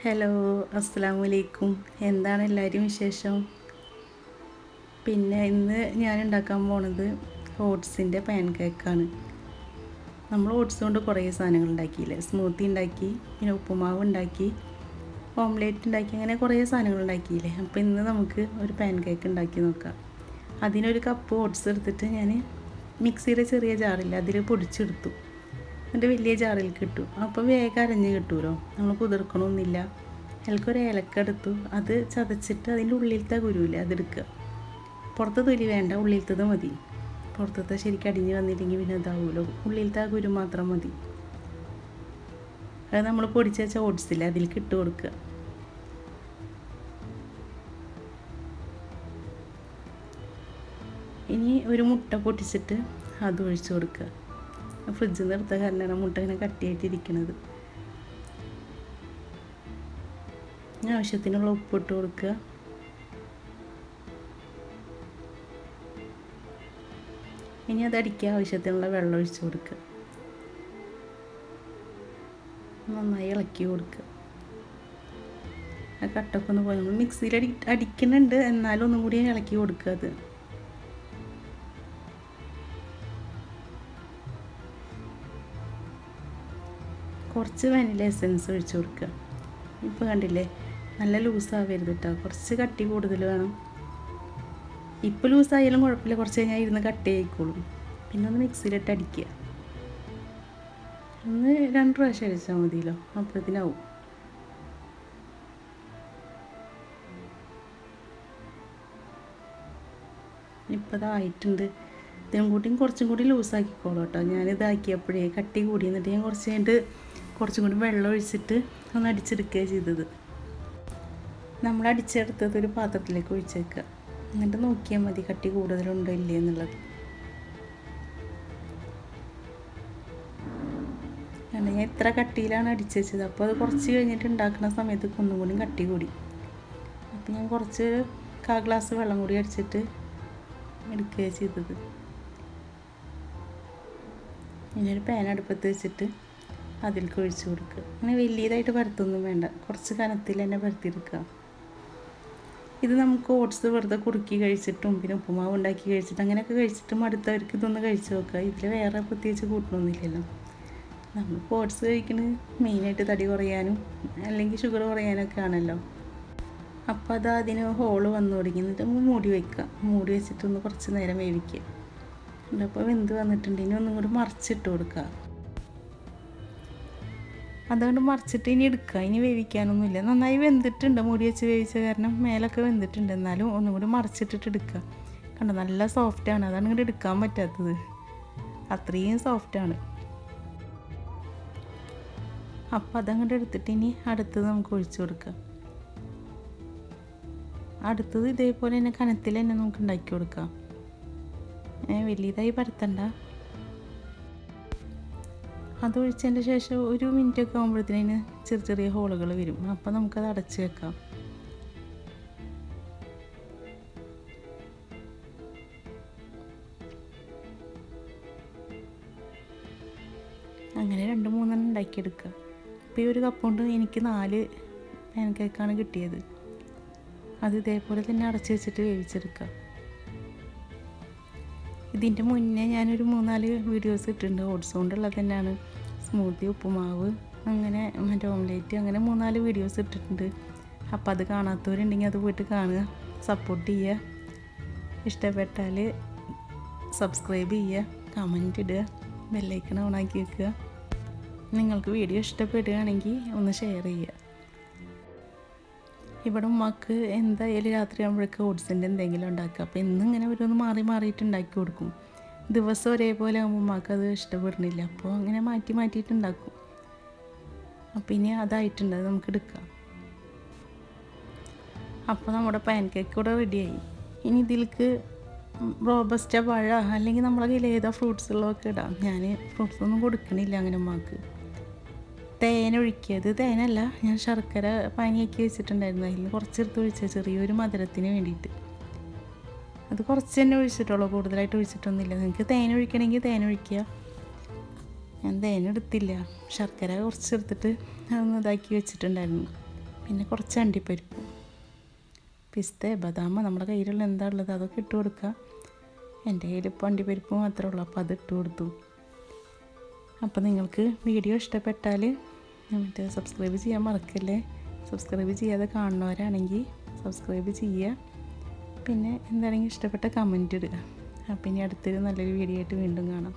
Hello, അസ്സലാമു അലൈക്കും. എന്താണ് എല്ലാവരും വിശേഷം? പിന്നെ ഇന്ന് ഞാൻ ഉണ്ടാക്കാൻ പോണത് ഓട്സിൻ്റെ പാൻ കേക്കാണ്. നമ്മൾ ഓട്സ് കൊണ്ട് കുറേ സാധനങ്ങൾ ഉണ്ടാക്കിയില്ലേ. സ്മൂത്തി ഉണ്ടാക്കി, പിന്നെ ഉപ്പുമാവ് ഉണ്ടാക്കി, ഓംലേറ്റ് ഉണ്ടാക്കി, അങ്ങനെ കുറേ സാധനങ്ങൾ ഉണ്ടാക്കിയില്ലേ. അപ്പോൾ ഇന്ന് നമുക്ക് ഒരു പാൻ കേക്ക് ഉണ്ടാക്കി നോക്കാം. അതിനൊരു കപ്പ് ഓട്സ് എടുത്തിട്ട് ഞാൻ മിക്സിയുടെ ചെറിയ ജാറില്ല അതിൽ പൊടിച്ചെടുത്തു. എന്നിട്ട് വലിയ ജാറിൽ കിട്ടും. അപ്പോൾ വേഗം അരഞ്ഞ് കിട്ടുമല്ലോ, നമ്മൾ കുതിർക്കണമൊന്നുമില്ല. അതിൽക്കൊരു ഏലക്ക എടുത്തു, അത് ചതച്ചിട്ട് അതിൻ്റെ ഉള്ളിലത്തെ കുരുവില്ലേ അതെടുക്കുക. പുറത്തെ തൊലി വേണ്ട, ഉള്ളിലത്തത് മതി. പുറത്തത്തെ ശരിക്കും അടിഞ്ഞ് വന്നില്ലെങ്കിൽ പിന്നെ ഇതാവുമല്ലോ, ഉള്ളിലത്തെ ആ കുരു മാത്രം മതി. അത് നമ്മൾ പൊടിച്ച് വെച്ച ഓട്സില്ല അതിലേക്ക് ഇട്ട് കൊടുക്കുക. ഇനി ഒരു മുട്ട പൊട്ടിച്ചിട്ട് അത് ഒഴിച്ചു കൊടുക്കുക. ഫ്രിഡ്ജിൽ നിന്ന് എടുത്ത കാരണമാണ് മുട്ട ഇങ്ങനെ കട്ടിയായിട്ടിരിക്കുന്നത്. ആവശ്യത്തിനുള്ള ഉപ്പിട്ട് കൊടുക്കുക. ഇനി അത് അടിക്കാൻ ആവശ്യത്തിനുള്ള വെള്ളം ഒഴിച്ചു കൊടുക്കുക. നന്നായി ഇളക്കി കൊടുക്കുക. ആ കട്ടൊക്കെ ഒന്ന് പോയി, നമ്മൾ മിക്സിയിൽ അടിക്കുന്നുണ്ട്, എന്നാലും ഒന്നും കൂടി ഇളക്കി കൊടുക്കുക. അത് കുറച്ച് വാനില എസൻസ് ഒഴിച്ച് കൊടുക്കുക. ഇപ്പോൾ കണ്ടില്ലേ, നല്ല ലൂസാവരുത് കേട്ടോ, കുറച്ച് കട്ടി കൂടുതൽ വേണം. ഇപ്പോൾ ലൂസായാലും കുഴപ്പമില്ല, കുറച്ച് കഴിഞ്ഞാൽ ഇരുന്ന് കട്ടി ആയിക്കോളും. പിന്നെ ഒന്ന് മിക്സിയിലിട്ട് അടിക്കുക. ഒന്ന് 2 പ്രാവശ്യം അടിച്ചാൽ മതിയല്ലോ, അപ്പോഴത്തേനാവും. ഇപ്പോൾ ഇതായിട്ടുണ്ട്. ഇതിനും കൂട്ടിയും കുറച്ചും കൂടി ലൂസാക്കിക്കോളൂ കേട്ടോ. ഞാനിതാക്കിയപ്പോഴേ കട്ടി കൂടി, എന്നിട്ട് ഞാൻ കുറച്ച് കഴിഞ്ഞിട്ട് കുറച്ചും കൂടി വെള്ളം ഒഴിച്ചിട്ട് ഒന്ന് അടിച്ചെടുക്കുകയാണ് ചെയ്തത്. നമ്മൾ അടിച്ചെടുത്തത് ഒരു പാത്രത്തിലേക്ക് ഒഴിച്ചേക്കുക. എന്നിട്ട് നോക്കിയാൽ മതി കട്ടി കൂടുതലുണ്ടോ ഇല്ലേ എന്നുള്ളത്. ഞാൻ എത്ര കട്ടിയിലാണ് അടിച്ചു വെച്ചത്, അപ്പോൾ അത് കുറച്ച് കഴിഞ്ഞിട്ട് ഉണ്ടാക്കുന്ന സമയത്ത് ഒന്നും കൂടി കട്ടി കൂടി. അപ്പോൾ ഞാൻ കുറച്ച് 1/4 ഗ്ലാസ് വെള്ളം കൂടി അടിച്ചിട്ട് എടുക്കുകയാണ് ചെയ്തത്. ഇനിയൊരു പാൻ അടുപ്പത്ത് വെച്ചിട്ട് അതിലേക്ക് ഒഴിച്ച് കൊടുക്കുക. അങ്ങനെ വലിയതായിട്ട് പരത്തൊന്നും വേണ്ട, കുറച്ച് കനത്തിൽ തന്നെ പരത്തിയെടുക്കുക. ഇത് നമുക്ക് ഓട്സ് വെറുതെ കുറുക്കി കഴിച്ചിട്ടും പിന്നെ ഉപ്പുമാവ് ഉണ്ടാക്കി കഴിച്ചിട്ട് അങ്ങനെയൊക്കെ കഴിച്ചിട്ടും അടുത്തവർക്ക് ഇതൊന്ന് കഴിച്ച് നോക്കുക. ഇതിൽ വേറെ പ്രത്യേകിച്ച് കൂട്ടണമൊന്നുമില്ലല്ലോ. നമ്മൾ ഓട്സ് കഴിക്കുന്നത് മെയിനായിട്ട് തടി കുറയാനും അല്ലെങ്കിൽ ഷുഗർ കുറയാനൊക്കെ ആണല്ലോ. അപ്പോൾ അത് അതിന് ഹോള് വന്നു തുടങ്ങി. എന്നിട്ട് മൂടി വയ്ക്കുക. മൂടി വെച്ചിട്ടൊന്ന് കുറച്ച് നേരം വേവിക്കുക. അപ്പോൾ വെന്ത് വന്നിട്ടുണ്ട്. ഇനി ഒന്നും കൂടി മറിച്ചിട്ട് കൊടുക്കുക. അതുകൊണ്ട് മറിച്ചിട്ട് ഇനി എടുക്കുക. ഇനി വേവിക്കാനൊന്നുമില്ല, നന്നായി വെന്തിട്ടുണ്ട്. മൂടി വെച്ച് വേവിച്ച കാരണം മേലൊക്കെ വെന്തിട്ടുണ്ട്. എന്നാലും ഒന്നും കൂടി മറിച്ചിട്ടിട്ട് എടുക്കുക. കണ്ടോ, നല്ല സോഫ്റ്റാണ്. അതാണ് ഇങ്ങോട്ട് എടുക്കാൻ പറ്റാത്തത്, അത്രയും സോഫ്റ്റാണ്. അപ്പോൾ അതങ്ങോട്ട് എടുത്തിട്ട് ഇനി അടുത്തത് നമുക്ക് ഒഴിച്ചു കൊടുക്കാം. അടുത്തത് ഇതേപോലെ തന്നെ കനത്തിൽ തന്നെ നമുക്ക് ഉണ്ടാക്കി കൊടുക്കാം. വലിയതായി പരത്തണ്ട. അതൊഴിച്ചതിൻ്റെ ശേഷം 1 മിനിറ്റൊക്കെ ആകുമ്പോഴത്തേന് ചെറിയ ചെറിയ ഹോളുകൾ വരും. അപ്പോൾ നമുക്കത് അടച്ച് വെക്കാം. അങ്ങനെ 2-3 ഉണ്ടാക്കിയെടുക്കുക. ഇപ്പോൾ ഈ ഒരു കപ്പ് കൊണ്ട് എനിക്ക് 4 പാൻ കേക്കാണ് കിട്ടിയത്. അത് ഇതേപോലെ തന്നെ അടച്ച് വെച്ചിട്ട് വേവിച്ചെടുക്കുക. ഇതിൻ്റെ മുന്നേ ഞാനൊരു 3-4 വീഡിയോസ് ഇട്ടിട്ടുണ്ട്. ഓട്സ് കൊണ്ടുള്ളത് തന്നെയാണ്. സ്മൂത്തി, ഉപ്പുമാവ്, അങ്ങനെ മറ്റേ ഓംലേറ്റ്, അങ്ങനെ 3-4 വീഡിയോസ് ഇട്ടിട്ടുണ്ട്. അപ്പോൾ അത് കാണാത്തവരുണ്ടെങ്കിൽ അത് പോയിട്ട് കാണുക, സപ്പോർട്ട് ചെയ്യുക. ഇഷ്ടപ്പെട്ടാൽ സബ്സ്ക്രൈബ് ചെയ്യുക, കമൻറ്റ് ഇടുക, ബെല്ലൈക്കൺ ഓണാക്കി വെക്കുക. നിങ്ങൾക്ക് വീഡിയോ ഇഷ്ടപ്പെടുകയാണെങ്കിൽ ഒന്ന് ഷെയർ ചെയ്യുക. ഇവിടെ ഉമ്മക്ക് എന്തായാലും രാത്രി ആകുമ്പോഴേക്ക് ഓട്സിൻ്റെ എന്തെങ്കിലും ഉണ്ടാക്കുക. അപ്പോൾ ഇന്നിങ്ങനെ ഓരോന്ന് മാറിയിട്ട് ഉണ്ടാക്കി കൊടുക്കും. ദിവസം ഒരേപോലെ ആകുമ്പോൾ ഉമ്മക്ക് അത് ഇഷ്ടപ്പെടുന്നില്ല, അപ്പോൾ അങ്ങനെ മാറ്റിയിട്ട് ഉണ്ടാക്കും. അപ്പോൾ ഇനി അതായിട്ടുണ്ട്, അത് നമുക്ക് എടുക്കാം. അപ്പോൾ നമ്മുടെ പാൻ കേക്ക് കൂടെ റെഡിയായി. ഇനി ഇതിലേക്ക് റോബസ്റ്റ പഴ അല്ലെങ്കിൽ നമ്മളെ കയ്യിൽ ഏതാ ഫ്രൂട്ട്സ് ഉള്ളതൊക്കെ ഇടാം. ഞാൻ ഫ്രൂട്ട്സ് ഒന്നും കൊടുക്കണില്ല അങ്ങനെ ഉമ്മക്ക്. തേൻ ഒഴിക്കുക. ഇത് തേനല്ല, ഞാൻ ശർക്കര പാനിയാക്കി വെച്ചിട്ടുണ്ടായിരുന്നു. അതിൽ കുറച്ചെടുത്ത് ഒഴിച്ചാൽ ചെറിയൊരു മധുരത്തിന് വേണ്ടിയിട്ട്. അത് കുറച്ച് തന്നെ ഒഴിച്ചിട്ടുള്ളൂ, കൂടുതലായിട്ട് ഒഴിച്ചിട്ടൊന്നുമില്ല. നിങ്ങൾക്ക് തേൻ ഒഴിക്കണമെങ്കിൽ തേൻ ഒഴിക്കുക. ഞാൻ തേൻ എടുത്തില്ല, ശർക്കര കുറച്ചെടുത്തിട്ട് അതൊന്ന് ഇതാക്കി വെച്ചിട്ടുണ്ടായിരുന്നു. പിന്നെ കുറച്ച് അണ്ടിപ്പരിപ്പും പിസ്ത ബദാം നമ്മുടെ കയ്യിലുള്ള എന്താ ഉള്ളത് അതൊക്കെ ഇട്ട് കൊടുക്കുക. എൻ്റെ കയ്യിൽ ഇപ്പോൾ അണ്ടിപ്പരിപ്പ് മാത്രമേ ഉള്ളൂ, അപ്പോൾ അത് ഇട്ട് കൊടുത്തു. അപ്പോൾ നിങ്ങൾക്ക് വീഡിയോ ഇഷ്ടപ്പെട്ടാൽ സബ്സ്ക്രൈബ് ചെയ്യാൻ മറക്കല്ലേ. സബ്സ്ക്രൈബ് ചെയ്യാതെ കാണുന്നവരാണെങ്കിൽ സബ്സ്ക്രൈബ് ചെയ്യുക. പിന്നെ എന്താണെങ്കിൽ ഇഷ്ടപ്പെട്ട കമൻറ്റ് ഇടുക. അപ്പം ഇനി അടുത്തൊരു നല്ലൊരു വീഡിയോ ആയിട്ട് വീണ്ടും കാണാം.